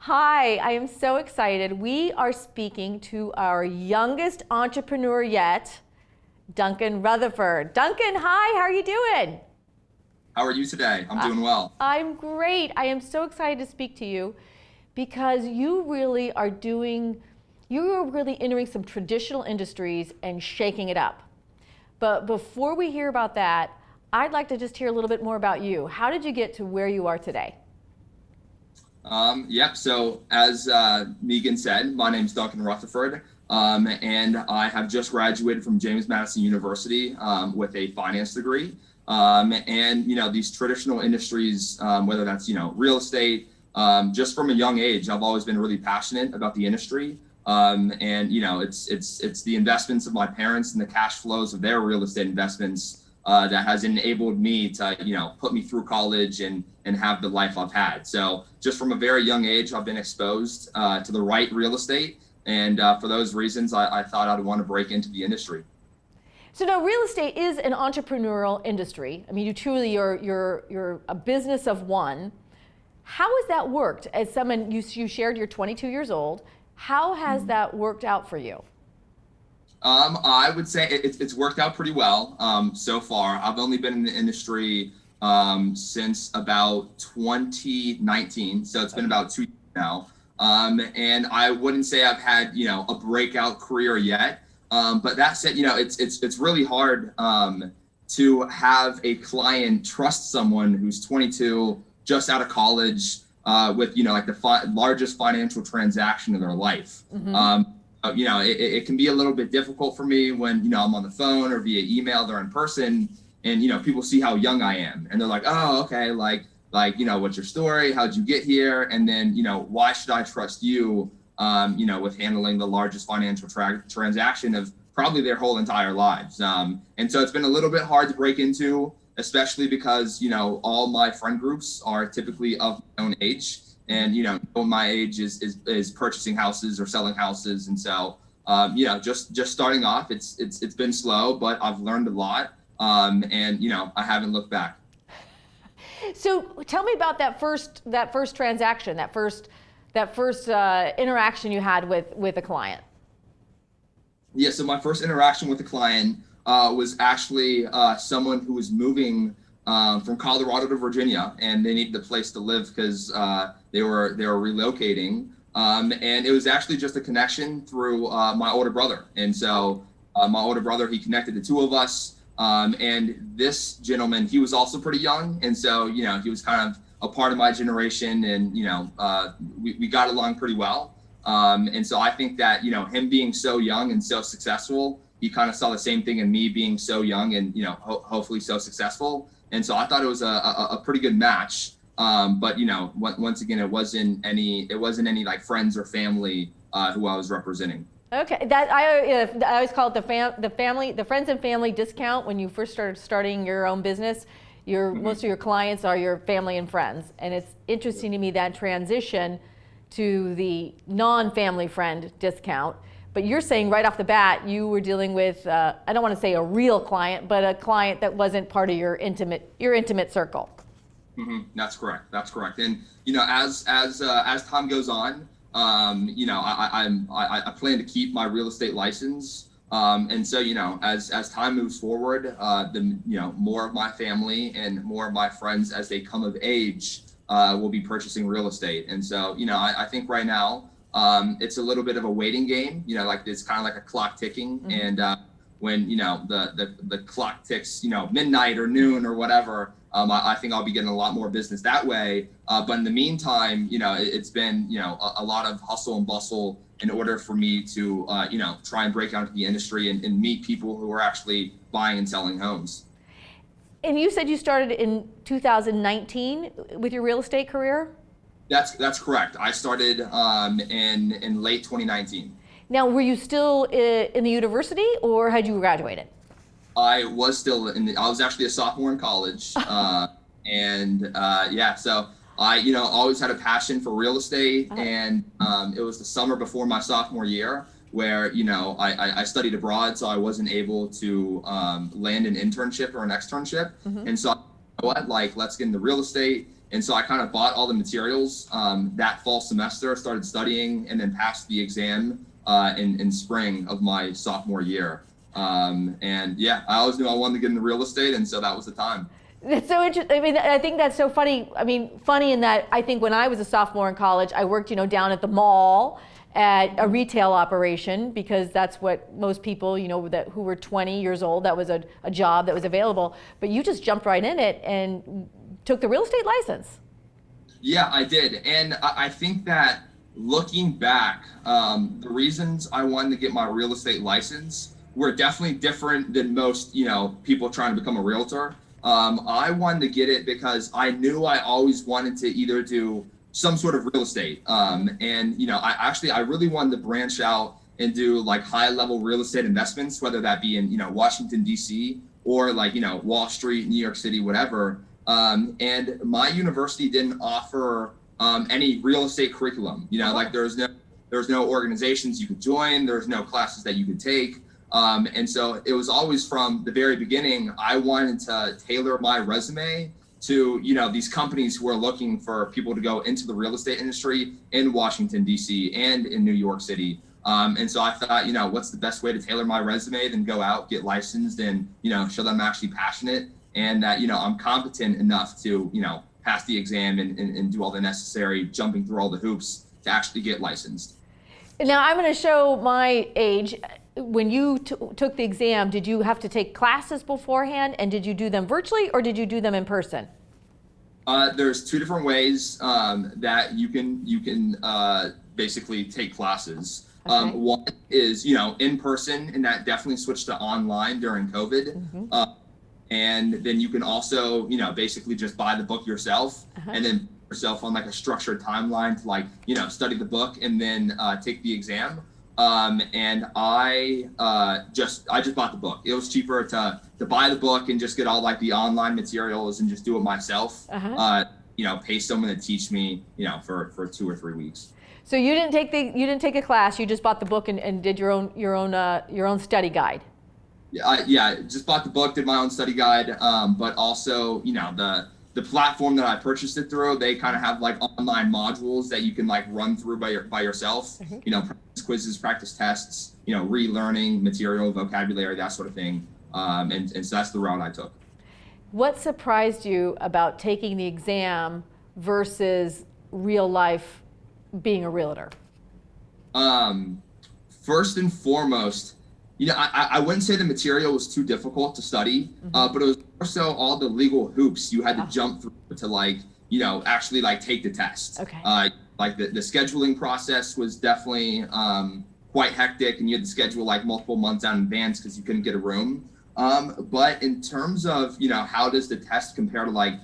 Hi, I am so excited. We are speaking to our youngest entrepreneur yet, Duncan Rutherford. Duncan, hi, how are you doing? How are you today? I'm doing well. I'm great. I am so excited to speak to you because you're really entering some traditional industries and shaking it up. But before we hear about that, I'd like to just hear a little bit more about you. How did you get to where you are today? Yep. So as Meagan said, my name's Duncan Rutherford, and I have just graduated from James Madison University with a finance degree. And these traditional industries, whether that's real estate, just from a young age, I've always been really passionate about the industry. And it's the investments of my parents and the cash flows of their real estate investments that has enabled me to put me through college and have the life I've had. So just from a very young age, I've been exposed to the right real estate, and for those reasons, I thought I'd want to break into the industry. So now real estate is an entrepreneurial industry. I mean, you're a business of one. How has that worked? As someone you shared, you're 22 years old. How has that worked out for you? I would say it's worked out pretty well so far. I've only been in the industry since about 2019, so it's been about 2 years now. And I wouldn't say I've had a breakout career yet. But that said, it's really hard to have a client trust someone who's 22, just out of college, with like the largest financial transaction of their life. It can be a little bit difficult for me when I'm on the phone or via email or in person, and people see how young I am, and they're like, oh, okay, like what's your story? How'd you get here? And then why should I trust you? With handling the largest financial transaction of probably their whole entire lives. And so it's been a little bit hard to break into, especially because all my friend groups are typically of my own age. And my age is purchasing houses or selling houses, and so just starting off, it's been slow, but I've learned a lot, and I haven't looked back. So tell me about that first transaction, that first interaction you had with a client. Yeah, so my first interaction with the client was actually someone who was moving from Colorado to Virginia, and they needed a place to live because they were relocating, and it was actually just a connection through my older brother. And so my older brother, he connected the two of us, and this gentleman, he was also pretty young, and so he was kind of a part of my generation, and we got along pretty well. And so I think that him being so young and so successful, he kind of saw the same thing in me being so young and hopefully so successful. And so I thought it was a pretty good match. But once again, it wasn't any like friends or family who I was representing. Okay, that I always call it the friends and family discount when you first starting your own business. Most of your clients are your family and friends, and it's interesting to me that transition to the non-family friend discount. But you're saying right off the bat you were dealing with I don't want to say a real client, but a client that wasn't part of your intimate circle. That's correct. And as time goes on, I plan to keep my real estate license. And so as time moves forward, the more of my family and more of my friends as they come of age will be purchasing real estate. And so I think right now it's a little bit of a waiting game. Like it's kind of like a clock ticking. And when the clock ticks midnight or noon or whatever, I think I'll be getting a lot more business that way. But in the meantime, it's been a lot of hustle and bustle in order for me to try and break out into the industry and meet people who are actually buying and selling homes. And you said you started in 2019 with your real estate career? That's correct. I started in late 2019. Now, were you still in the university, or had you graduated? I was still I was actually a sophomore in college, and so I always had a passion for real estate, and it was the summer before my sophomore year where I studied abroad, so I wasn't able to land an internship or an externship, and so let's get into real estate And so I kind of bought all the materials that fall semester, started studying, and then passed the exam in spring of my sophomore year. And yeah, I always knew I wanted to get into real estate, and so that was the time. It's so interesting. I mean, I think that's so funny. I mean, funny in that I think when I was a sophomore in college, I worked, down at the mall at a retail operation, because that's what most people, who were 20 years old, that was a job that was available. But you just jumped right in it and took the real estate license. Yeah, I did. And I think that looking back, the reasons I wanted to get my real estate license were definitely different than most, people trying to become a realtor. I wanted to get it because I knew I always wanted to either do some sort of real estate. And, I really wanted to branch out and do like high level real estate investments, whether that be in, Washington, D.C. or like, Wall Street, New York City, whatever. And my university didn't offer any real estate curriculum, like there's no organizations you could join. There's no classes that you could take. And so it was always from the very beginning, I wanted to tailor my resume to, these companies who are looking for people to go into the real estate industry in Washington, D.C. and in New York City. And so I thought, what's the best way to tailor my resume than go out, get licensed, and, show them I'm actually passionate and that, I'm competent enough to, pass the exam and do all the necessary jumping through all the hoops to actually get licensed. Now I'm going to show my age. When you took the exam, did you have to take classes beforehand, and did you do them virtually or did you do them in person? There's two different ways that you can basically take classes. Okay. One is, in person, and that definitely switched to online during COVID. Mm-hmm. And then you can also, basically just buy the book yourself and then yourself on like a structured timeline to like, study the book and then take the exam. And I just bought the book. It was cheaper to buy the book and just get all like the online materials and just do it myself. Pay someone to teach me, for 2 or 3 weeks. So you didn't take a class. You just bought the book and did your own study guide. Yeah, just bought the book, did my own study guide. But also, the platform that I purchased it through, they kind of have like online modules that you can like run through by yourself, practice quizzes, practice tests, relearning material, vocabulary, that sort of thing. And so that's the route I took. What surprised you about taking the exam versus real life being a realtor? First and foremost, I wouldn't say the material was too difficult to study, but it was more so all the legal hoops you had to jump through to like, actually like take the test. Okay. Like the scheduling process was definitely quite hectic, and you had to schedule like multiple months out in advance because you couldn't get a room. But in terms of, how does the test compare to like,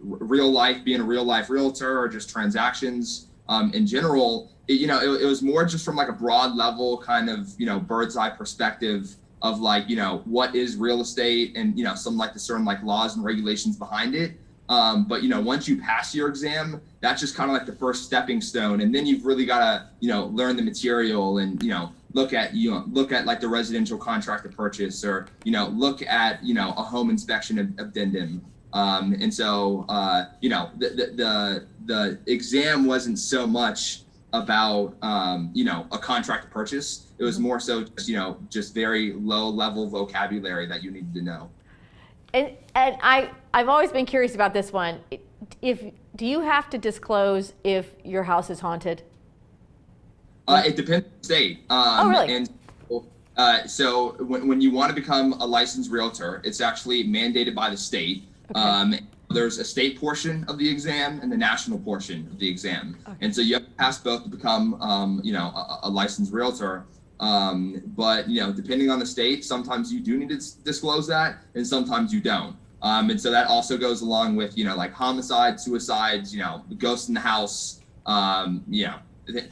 real life, being a real life realtor or just transactions in general, it was more just from like a broad level kind of, bird's eye perspective of like, what is real estate and, some like the certain like laws and regulations behind it. But, once you pass your exam, that's just kind of like the first stepping stone. And then you've really got to, learn the material and, look at like the residential contract to purchase or, look at, a home inspection addendum. And so, the exam wasn't so much about, a contract to purchase. It was more so just, just very low level vocabulary that you needed to know. And I've always been curious about this one. Do you have to disclose if your house is haunted? It depends on the state. Oh, really? And so when you want to become a licensed realtor, it's actually mandated by the state. Okay. There's a state portion of the exam and the national portion of the exam. Okay. And so you have to pass both to become, a licensed realtor. But, depending on the state, sometimes you do need to disclose that and sometimes you don't. And so that also goes along with, like homicide, suicides, ghosts in the house,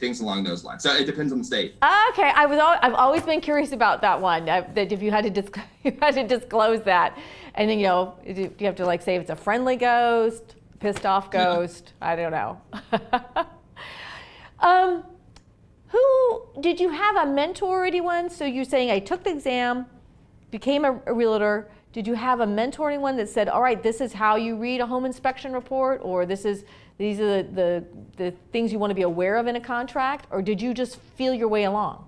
things along those lines. So it depends on the state. Okay, I've always been curious about that one. That if you had to disclose that, and then do you have to like say if it's a friendly ghost, pissed off ghost? I don't know. Who did you have a mentor or anyone? So you're saying I took the exam, became a realtor. Did you have a mentor, anyone that said, all right, this is how you read a home inspection report, or these are the things you want to be aware of in a contract, or did you just feel your way along?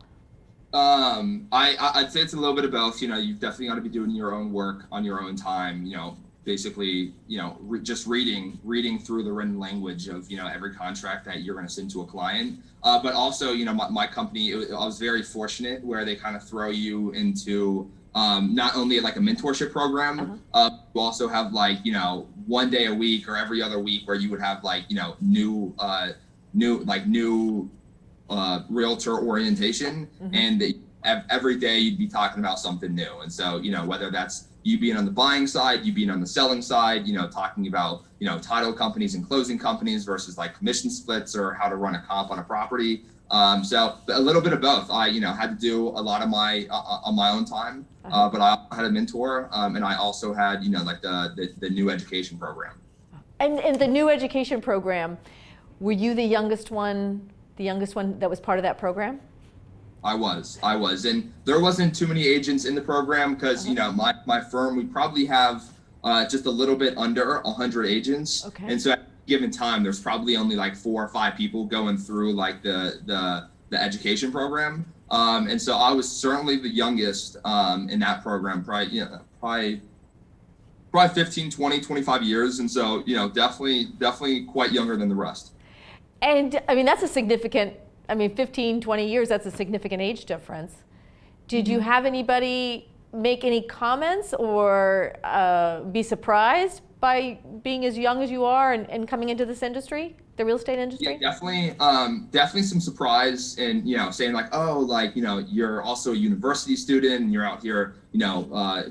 I'd say it's a little bit of both. You've definitely got to be doing your own work on your own time, basically, just reading through the written language of, every contract that you're going to send to a client. But also, my company, I was very fortunate where they kind of throw you into not only like a mentorship program, you also have like, one day a week or every other week where you would have like, new realtor orientation, and every day you'd be talking about something new. And so, whether that's you being on the buying side, you being on the selling side, talking about, title companies and closing companies versus like commission splits or how to run a comp on a property. So a little bit of both. I, had to do a lot of my on my own time, but I had a mentor, and I also had, like the new education program. And the new education program, were you the youngest one that was part of that program? I was, and there wasn't too many agents in the program because, my firm, we probably have just a little bit under 100 agents. Okay. And so at a given time, there's probably only like 4 or 5 people going through like the education program. And so I was certainly the youngest in that program, probably 15, 20, 25 years. And so, definitely quite younger than the rest. And I mean, that's a significant, 15, 20 years, that's a significant age difference. Did you have anybody make any comments or be surprised by being as young as you are and coming into this industry, the real estate industry? Yeah, definitely some surprise, and saying like, oh, like, you're also a university student and you're out here,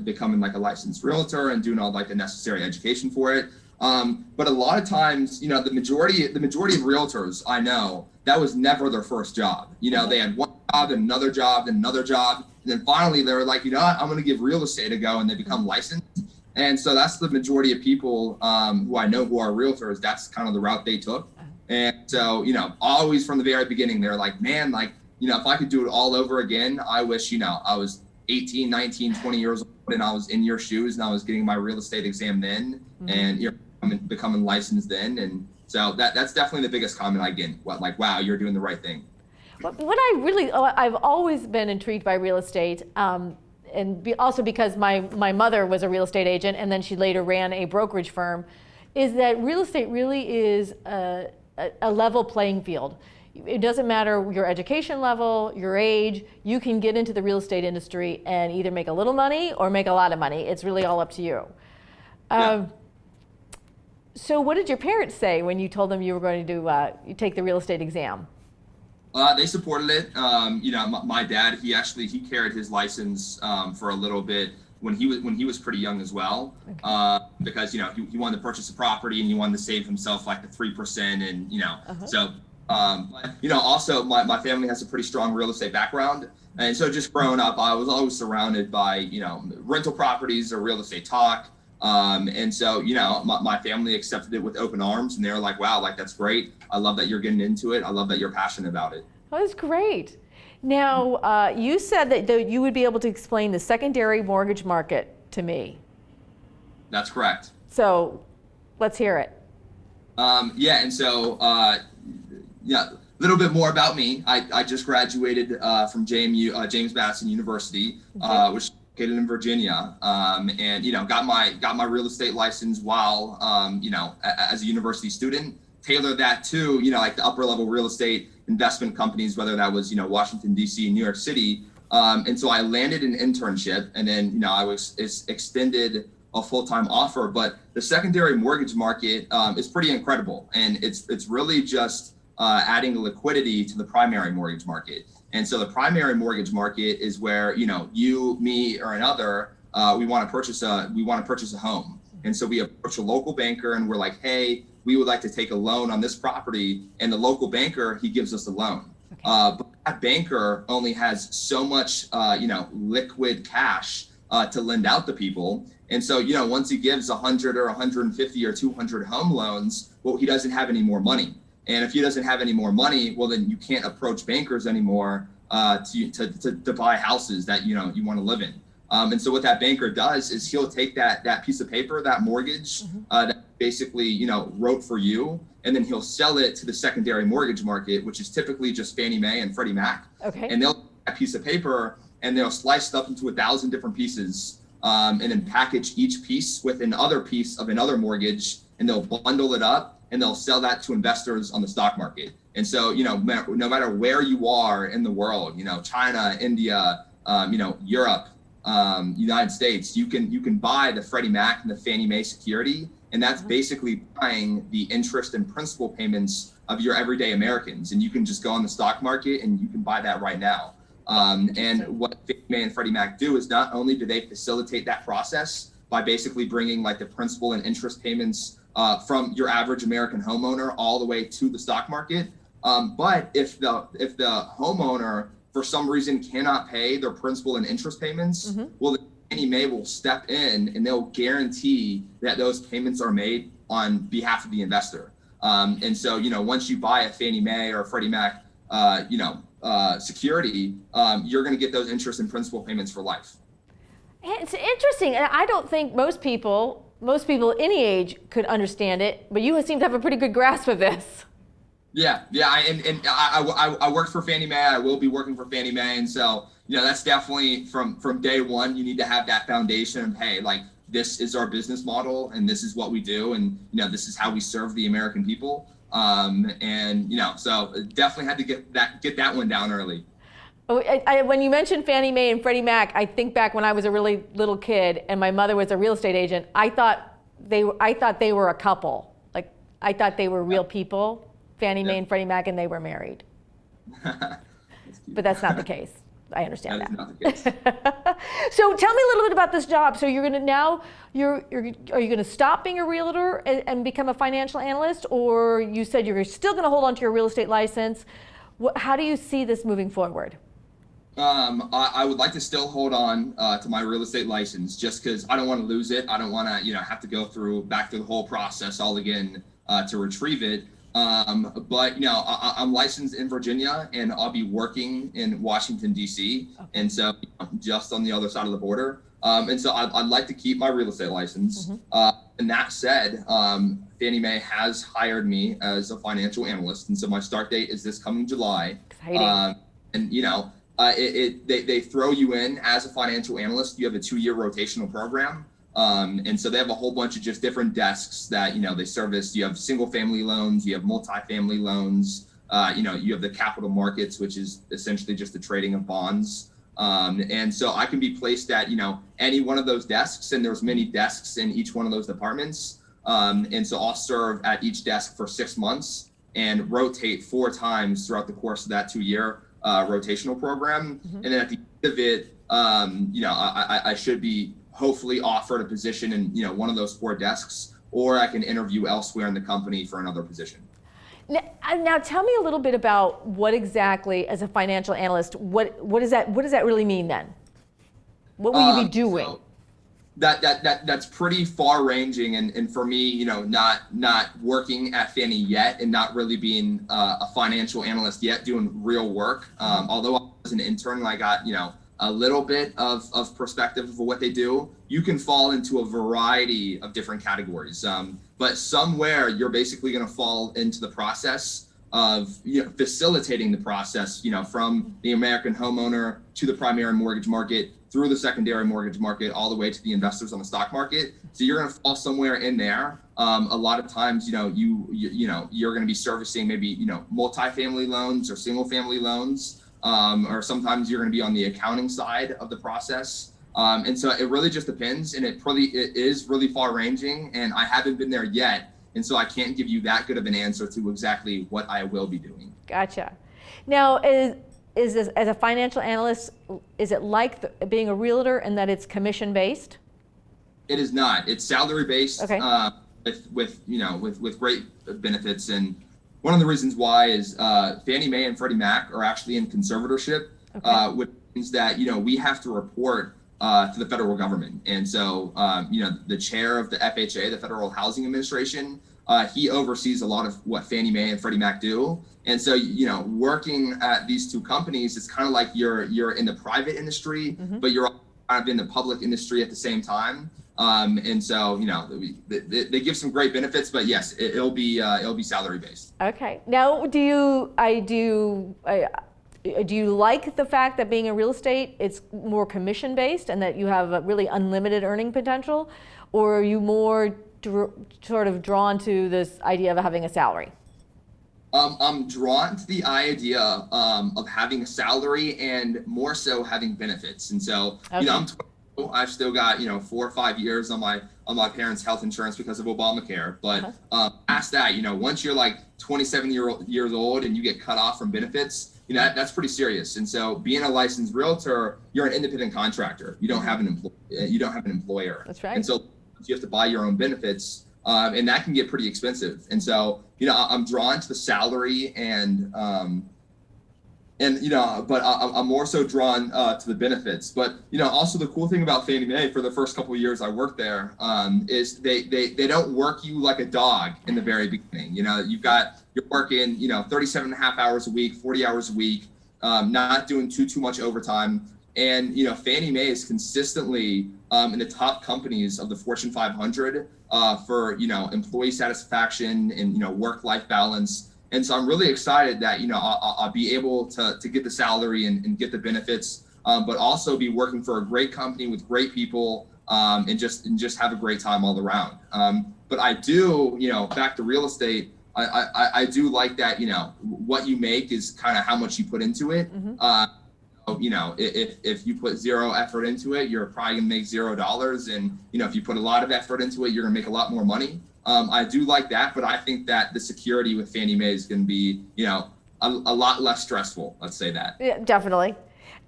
becoming like a licensed realtor and doing all like the necessary education for it. But a lot of times, the majority of realtors I know, that was never their first job. They had one job, then another job, then another job. And then finally they were like, I'm going to give real estate a go, and they become licensed. And so that's the majority of people who I know who are realtors. That's kind of the route they took. And so, always from the very beginning, they're like, man, like, if I could do it all over again, I wish, I was 18, 19, 20 years old and I was in your shoes and I was getting my real estate exam then, and becoming licensed then. And so that's definitely the biggest comment I get. Like, wow, you're doing the right thing. I've always been intrigued by real estate, also because my mother was a real estate agent and then she later ran a brokerage firm, is that real estate really is a level playing field. It doesn't matter your education level, your age, you can get into the real estate industry and either make a little money or make a lot of money. It's really all up to you. Yeah. So what did your parents say when you told them you were going to take the real estate exam? They supported it. My dad, he carried his license for a little bit when he was pretty young as well, because he wanted to purchase a property and he wanted to save himself like the 3%, and so. But also my family has a pretty strong real estate background, and so just growing up, I was always surrounded by rental properties or real estate talk. And so, my family accepted it with open arms, and they were like, wow, like, that's great. I love that you're getting into it. I love that you're passionate about it. Oh, that's great. Now, you said that you would be able to explain the secondary mortgage market to me. That's correct. So let's hear it. And so, a little bit more about me. I just graduated from James Madison University, which is located in Virginia, and got my real estate license while as a university student. Tailor that to like the upper level real estate investment companies, whether that was Washington D.C., New York City, and so I landed an internship, and then I was extended a full-time offer. But the secondary mortgage market is pretty incredible, and it's really just adding liquidity to the primary mortgage market. And so the primary mortgage market is where you, me, or another we want to purchase a home, and so we approach a local banker and we're like, hey, we would like to take a loan on this property, and the local banker, he gives us a loan. But that banker only has so much liquid cash to lend out to people. And so, once he gives 100 or 150 or 200 home loans, well, he doesn't have any more money. And if he doesn't have any more money, well, then you can't approach bankers anymore to buy houses that you want to live in. And so what that banker does is he'll take that piece of paper, that mortgage, that basically, wrote for you, and then he'll sell it to the secondary mortgage market, which is typically just Fannie Mae and Freddie Mac. Okay. And they'll take that piece of paper and they'll slice it up into 1,000 different pieces, and then package each piece with another piece of another mortgage, and they'll bundle it up and they'll sell that to investors on the stock market. And so, no matter where you are in the world, China, India, Europe, United States, you can buy the Freddie Mac and the Fannie Mae security, and that's basically buying the interest and principal payments of your everyday Americans. And you can just go on the stock market and you can buy that right now. And what Fannie Mae and Freddie Mac do is not only do they facilitate that process by basically bringing like the principal and interest payments from your average American homeowner all the way to the stock market, but if the homeowner for some reason cannot pay their principal and interest payments, well, Fannie Mae will step in and they'll guarantee that those payments are made on behalf of the investor. And so, once you buy a Fannie Mae or a Freddie Mac, security, you're going to get those interest and principal payments for life. It's interesting, and I don't think most people any age could understand it, but you seem to have a pretty good grasp of this. Yeah. I worked for Fannie Mae. I will be working for Fannie Mae, and so that's definitely from day one. You need to have that foundation of, hey, like, this is our business model, and this is what we do, and this is how we serve the American people. So definitely had to get that one down early. When you mentioned Fannie Mae and Freddie Mac, I think back when I was a really little kid and my mother was a real estate agent. I thought they were a couple. Like, I thought they were real people, Fannie Mae and Freddie Mac, and they were married. But that's not the case. I understand that. That is not the case. So tell me a little bit about this job. So you're going to are you going to stop being a realtor and become a financial analyst, or you said you're still going to hold on to your real estate license? How do you see this moving forward? I would like to still hold on to my real estate license, just because I don't want to lose it. I don't want to have to go back through the whole process all again to retrieve it. But I'm licensed in Virginia, and I'll be working in Washington, D.C. Okay. And so just on the other side of the border. And so I'd like to keep my real estate license. And that said, Fannie Mae has hired me as a financial analyst. And so my start date is this coming July. Exciting. They throw you in as a financial analyst. You have a 2-year rotational program. And so they have a whole bunch of just different desks that, they service. You have single family loans, you have multifamily loans, you have the capital markets, which is essentially just the trading of bonds. And so I can be placed at, any one of those desks, and there's many desks in each one of those departments. And so I'll serve at each desk for 6 months and rotate 4 times throughout the course of that 2-year rotational program. And then at the end of it, I should be hopefully offered a position in one of those 4 desks, or I can interview elsewhere in the company for another position. Now tell me a little bit about what exactly, as a financial analyst, what does that really mean then? What will you be doing? So that's pretty far ranging, and for me, not working at Fannie yet and not really being a financial analyst yet, doing real work. Although I was an intern, I got a little bit of perspective of what they do. You can fall into a variety of different categories, but somewhere you're basically going to fall into the process of facilitating the process, from the American homeowner to the primary mortgage market, through the secondary mortgage market, all the way to the investors on the stock market. So you're going to fall somewhere in there. A lot of times, you're going to be servicing maybe multifamily loans or single family loans. Or sometimes you're going to be on the accounting side of the process. And so it really just depends, and it is really far ranging, and I haven't been there yet. And so I can't give you that good of an answer to exactly what I will be doing. Gotcha. Now, is this, as a financial analyst, is it like being a realtor in that it's commission based? It is not. It's salary based. Okay. With great benefits. And one of the reasons why is Fannie Mae and Freddie Mac are actually in conservatorship, okay. Which means that we have to report to the federal government. And so the chair of the FHA, the Federal Housing Administration, he oversees a lot of what Fannie Mae and Freddie Mac do. And so working at these 2 companies, it's kind of like you're in the private industry, but you're kind of in the public industry at the same time. And so, they give some great benefits, but yes, it'll be salary based. Okay. Now, do you like the fact that being in real estate, it's more commission based and that you have a really unlimited earning potential, or are you more sort of drawn to this idea of having a salary? I'm drawn to the idea of having a salary and more so having benefits. And so, Okay. I'm 22. I've still got 4 or 5 years on my parents' health insurance because of Obamacare. But past that, once you're like 27 years old and you get cut off from benefits, that's pretty serious. And so, being a licensed realtor, you're an independent contractor. You don't have an employer. That's right. And so you have to buy your own benefits. And that can get pretty expensive. And so, I'm drawn to the salary but I'm more so drawn to the benefits. But, also the cool thing about Fannie Mae for the first couple of years I worked there is they don't work you like a dog in the very beginning. You're working, 37 and a half hours a week, 40 hours a week, not doing too much overtime. And, Fannie Mae is consistently in the top companies of the Fortune 500 for, employee satisfaction and, work-life balance. And so I'm really excited that, I'll be able to get the salary and get the benefits, but also be working for a great company with great people and just have a great time all around. But I do, back to real estate, I do like that, what you make is kind of how much you put into it. Mm-hmm. If you put zero effort into it, you're probably gonna make $0. And, if you put a lot of effort into it, you're gonna make a lot more money. I do like that, but I think that the security with Fannie Mae is gonna be, a lot less stressful. Let's say that. Yeah, definitely.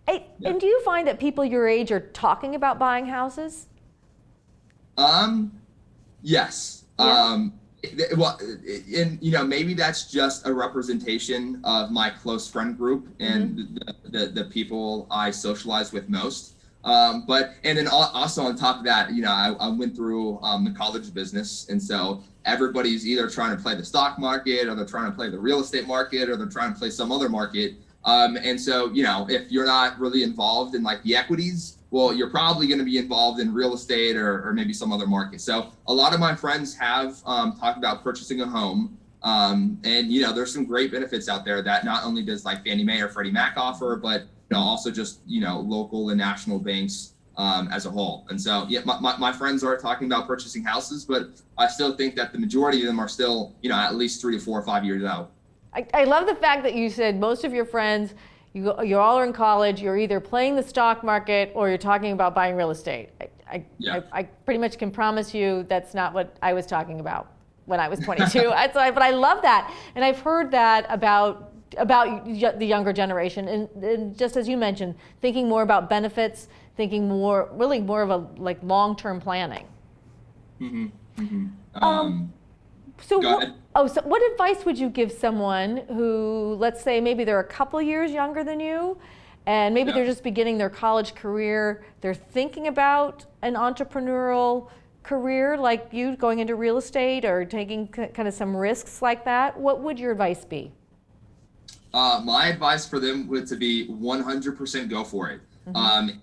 And do you find that people your age are talking about buying houses? Yes. Yeah. Maybe that's just a representation of my close friend group and the people I socialize with most. And then also on top of that, I went through the college business, and so everybody's either trying to play the stock market, or they're trying to play the real estate market, or they're trying to play some other market. And so, if you're not really involved in like the equities, well, you're probably going to be involved in real estate or maybe some other market. So a lot of my friends have talked about purchasing a home. And, there's some great benefits out there that not only does like Fannie Mae or Freddie Mac offer, but also just, local and national banks as a whole. And so, my friends are talking about purchasing houses, but I still think that the majority of them are still, at least 3 to 4 or 5 years out. I love the fact that you said most of your friends, you all are in college, you're either playing the stock market or you're talking about buying real estate. I pretty much can promise you that's not what I was talking about when I was 22. But I love that. And I've heard that about the younger generation. And just as you mentioned, thinking more about benefits, thinking more of a like long-term planning. Mm-hmm. Mm-hmm. So what advice would you give someone who, let's say maybe they're a couple years younger than you, and maybe they're just beginning their college career, they're thinking about an entrepreneurial career like you, going into real estate or taking kind of some risks like that? What would your advice be? My advice for them would to be 100% go for it. Mm-hmm.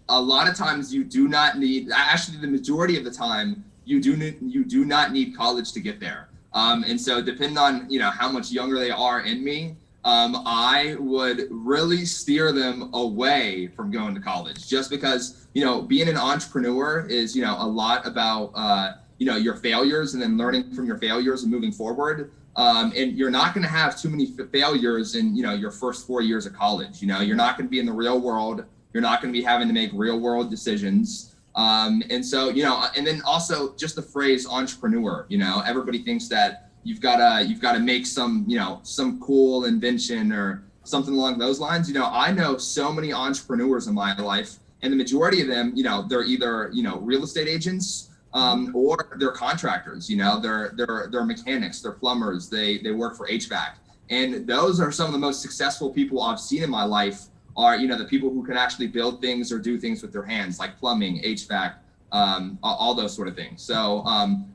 A lot of times you do not need, actually the majority of the time, you do not need college to get there. And so depending on, how much younger they are in me, I would really steer them away from going to college, just because, being an entrepreneur is, a lot about, your failures and then learning from your failures and moving forward. And you're not going to have too many failures in, your first 4 years of college. You're not going to be in the real world. You're not going to be having to make real world decisions. And so, and then also just the phrase entrepreneur, everybody thinks that you've got to make some, some cool invention or something along those lines. I know so many entrepreneurs in my life, and the majority of them, they're either, real estate agents, or they're contractors, they're mechanics, they're plumbers, they work for HVAC. And those are some of the most successful people I've seen in my life. Are, the people who can actually build things or do things with their hands, like plumbing, HVAC, all those sort of things. So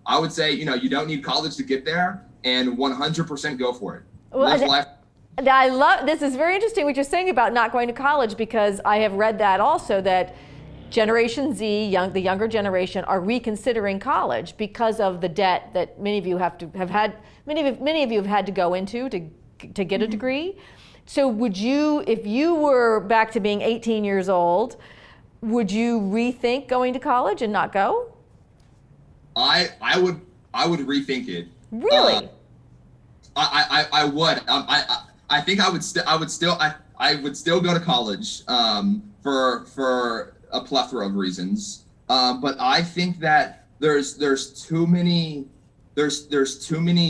I would say, you don't need college to get there, and 100% go for it. Well, this is very interesting what you're saying about not going to college, because I have read that also, that Generation Z, the younger generation, are reconsidering college because of the debt that many of you have had. Many of you have had to go into to get a degree. So would you, if you were back to being 18 years old, would you rethink going to college and not go? I would rethink it. Really? I would. I think I would still go to college for a plethora of reasons. But I think that there's too many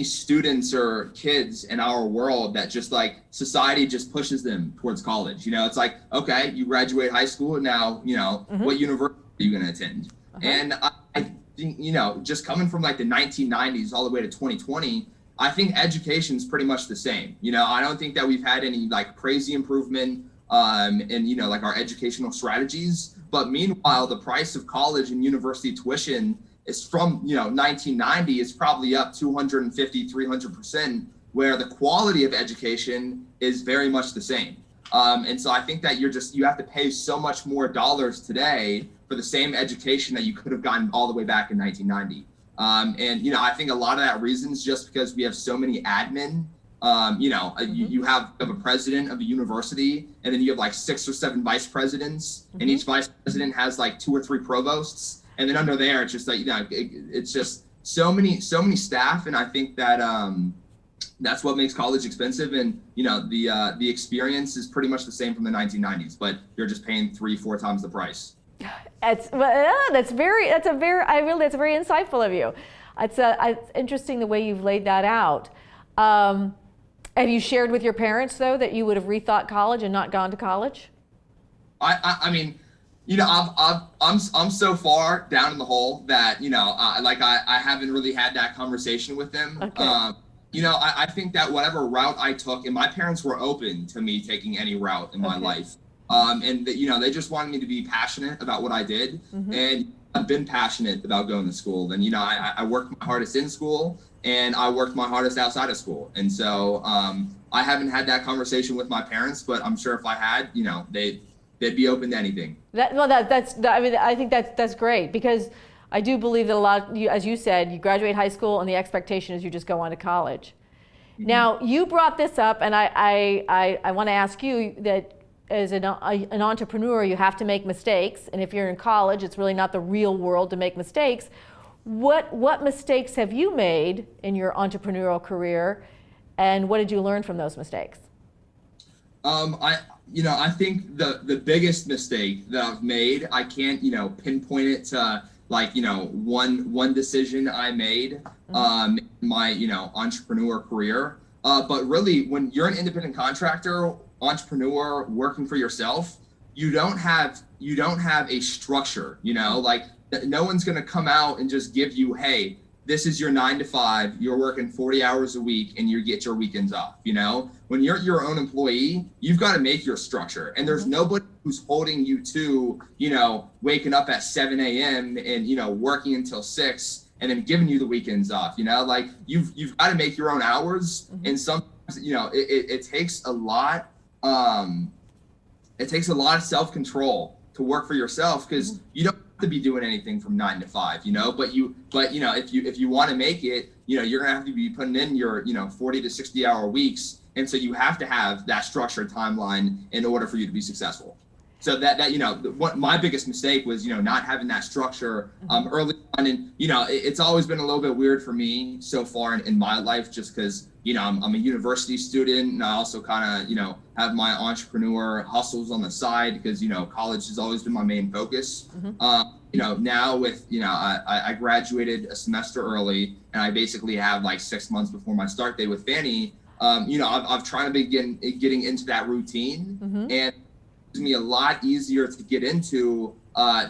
students or kids in our world that just like society just pushes them towards college. You know, it's like, okay, you graduate high school and now, you know, what university are you going to attend? And I think, you know, just coming from like the 1990s all the way to 2020, I think education is pretty much the same. You know, I don't think that we've had any like crazy improvement in, you know, like our educational strategies. But meanwhile, the price of college and university tuition is from, you know, 1990 is probably up 250, 300%, where the quality of education is very much the same. And so I think that you have to pay so much more dollars today for the same education that you could have gotten all the way back in 1990. And, you know, I think a lot of that reason is just because we have so many admin. You know, you have a president of a university, and then you have like 6 or 7 vice presidents, and each vice president has like 2 or 3 provosts. And then under there, it's just like, you know, it's just so many staff. And I think that that's what makes college expensive. And, you know, the experience is pretty much the same from the 1990s, but you're just paying 3-4 times the price. That's very insightful of you. It's interesting the way you've laid that out. Have you shared with your parents though that you would have rethought college and not gone to college? I mean, you know, I'm so far down in the hole that, you know, I haven't really had that conversation with them. Okay. You know, I think that whatever route I took, and my parents were open to me taking any route in my life. And you know, they just wanted me to be passionate about what I did. And I've been passionate about going to school. And, you know, I worked my hardest in school, and I worked my hardest outside of school. And so I haven't had that conversation with my parents, but I'm sure if I had, you know, they'd be open to anything. I think that's great, because I do believe that a lot, as you said, you graduate high school and the expectation is you just go on to college. Now, you brought this up, and I want to ask you that as an entrepreneur, you have to make mistakes. And if you're in college, it's really not the real world to make mistakes. What mistakes have you made in your entrepreneurial career, and what did you learn from those mistakes? I think the biggest mistake that I've made, I can't, you know, pinpoint it to like, you know, one decision I made in my, you know, entrepreneur career. But really, when you're an independent contractor, entrepreneur working for yourself, you don't have a structure, you know, like no one's going to come out and just give you, hey, this is your 9 to 5, you're working 40 hours a week and you get your weekends off. You know, when you're your own employee, you've got to make your structure, and there's nobody who's holding you to, you know, waking up at 7 a.m. and, you know, working until 6 and then giving you the weekends off. You know, like you've got to make your own hours. And sometimes, you know, it takes a lot. It takes a lot of self-control to work for yourself, because you don't have to be doing anything from 9 to 5, you know, but you know, if you want to make it, you know, you're gonna have to be putting in your, you know, 40 to 60 hour weeks. And so you have to have that structured timeline in order for you to be successful. So that you know, what my biggest mistake was, you know, not having that structure early on. And, you know, it's always been a little bit weird for me so far in my life, just because, you know, I'm a university student, and I also kind of, you know, have my entrepreneur hustles on the side, because, you know, college has always been my main focus. You know, now with, you know, I graduated a semester early, and I basically have like 6 months before my start date with Fanny. You know, I've tried to begin getting into that routine, and it's me a lot easier to get into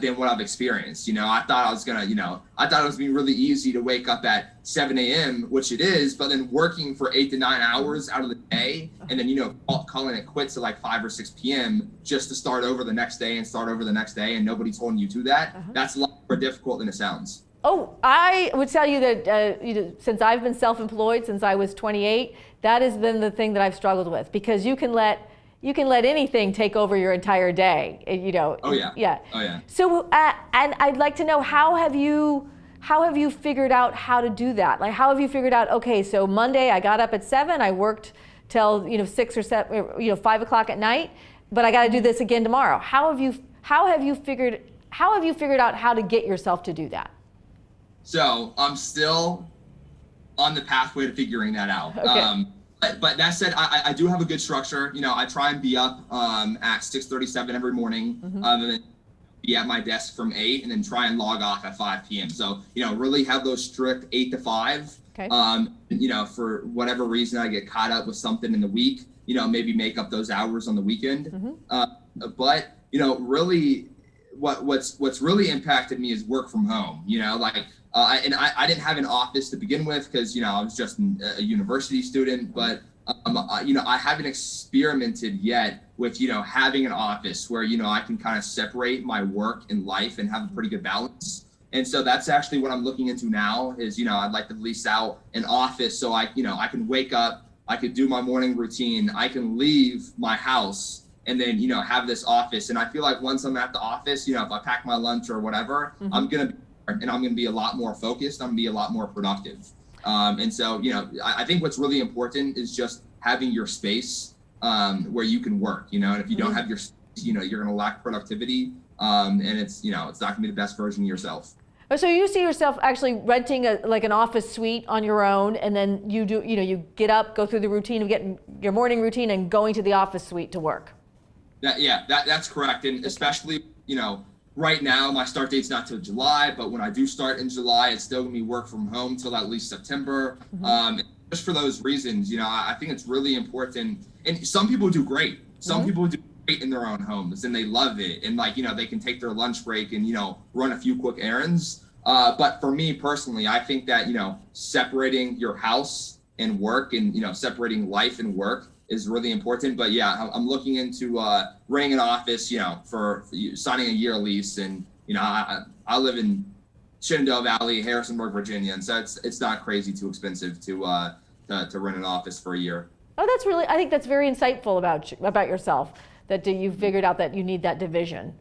than what I've experienced. You know, I thought it was gonna be really easy to wake up at 7 a.m., which it is, but then working for 8 to 9 hours out of the day, and then, you know, calling it quits at like 5 or 6 p.m. just to start over the next day, and nobody's holding you to that. That's a lot more difficult than it sounds. Oh, I would tell you that you know, since I've been self-employed since I was 28, that has been the thing that I've struggled with, because you can let you can let anything take over your entire day, you know. Oh yeah. Yeah. Oh yeah. So, and I'd like to know, how have you figured out how to do that? Like, how have you figured out, okay, so Monday I got up at 7, I worked till, 6 or 7, 5 o'clock at night, but I got to do this again tomorrow. How have you figured out how to get yourself to do that? So I'm still on the pathway to figuring that out. Okay. But that said, I do have a good structure. I try and be up at 6:37 every morning, and then be at my desk from 8, and then try and log off at 5 p.m. So, really have those strict 8 to 5. Okay. For whatever reason I get caught up with something in the week, maybe make up those hours on the weekend. But really what's really impacted me is work from home. I didn't have an office to begin with because I was just a university student, but I haven't experimented yet with having an office where I can kind of separate my work and life and have a pretty good balance. And so that's actually what I'm looking into now is I'd like to lease out an office so I can wake up, I could do my morning routine, I can leave my house, and then have this office. And I feel like once I'm at the office, if I pack my lunch or whatever, I'm gonna be a lot more focused, I'm gonna be a lot more productive. And so I think what's really important is just having your space where you can work, and if you don't have your space, you're gonna lack productivity, and it's not gonna be the best version of yourself. So you see yourself actually renting an office suite on your own, and then you do, you get up, go through the routine of getting your morning routine and going to the office suite to work. That's correct. And especially, right now my start date's not till July, but when I do start in July, it's still gonna be work from home till at least September. Just for those reasons, I think it's really important. And some people do great. Some people do great in their own homes and they love it. And they can take their lunch break and, run a few quick errands. But for me personally, I think that, separating your house and work and, separating life and work is really important. But yeah, I'm looking into renting an office, for signing a year lease. And, I live in Shenandoah Valley, Harrisonburg, Virginia. And so it's not crazy too expensive to rent an office for a year. Oh, I think that's very insightful about yourself, that you figured out that you need that division.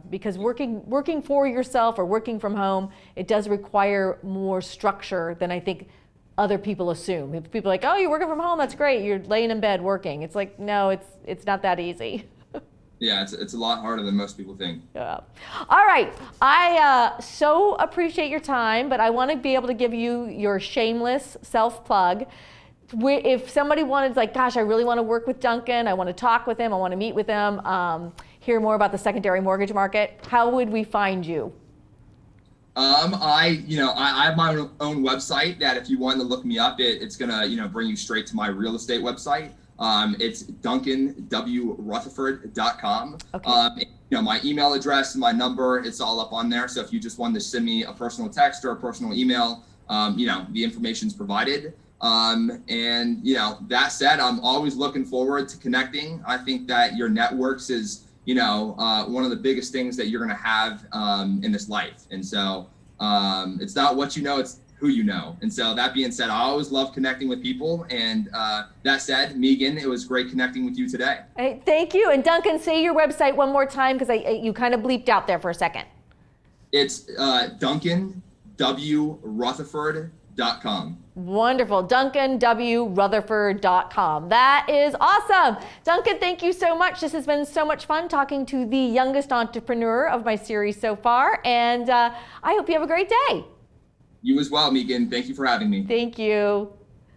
Because working for yourself or working from home, it does require more structure than I think other people assume. If people are like, oh, you're working from home, that's great, you're laying in bed working. It's like, no, it's not that easy. Yeah, it's a lot harder than most people think. Yeah. All right, I so appreciate your time, but I want to be able to give you your shameless self-plug. If somebody wanted, like, gosh, I really want to work with Duncan, I want to talk with him, I want to meet with him, hear more about the secondary mortgage market, how would we find you? I have my own website that if you want to look me up, it's gonna, bring you straight to my real estate website. It's DuncanWRutherford.com. Okay. My email address and my number, it's all up on there. So if you just wanted to send me a personal text or a personal email, the information's provided. And that said, I'm always looking forward to connecting. I think that your networks is, one of the biggest things that you're going to have in this life. And so it's not what you know, it's who you know. And so that being said, I always love connecting with people. And that said, Meagan, it was great connecting with you today. Hey, thank you. And Duncan, say your website one more time, because you kind of bleeped out there for a second. It's DuncanWRutherford.com. Wonderful. DuncanWRutherford.com. That is awesome. Duncan, thank you so much. This has been so much fun talking to the youngest entrepreneur of my series so far. And I hope you have a great day. You as well, Meagan. Thank you for having me. Thank you.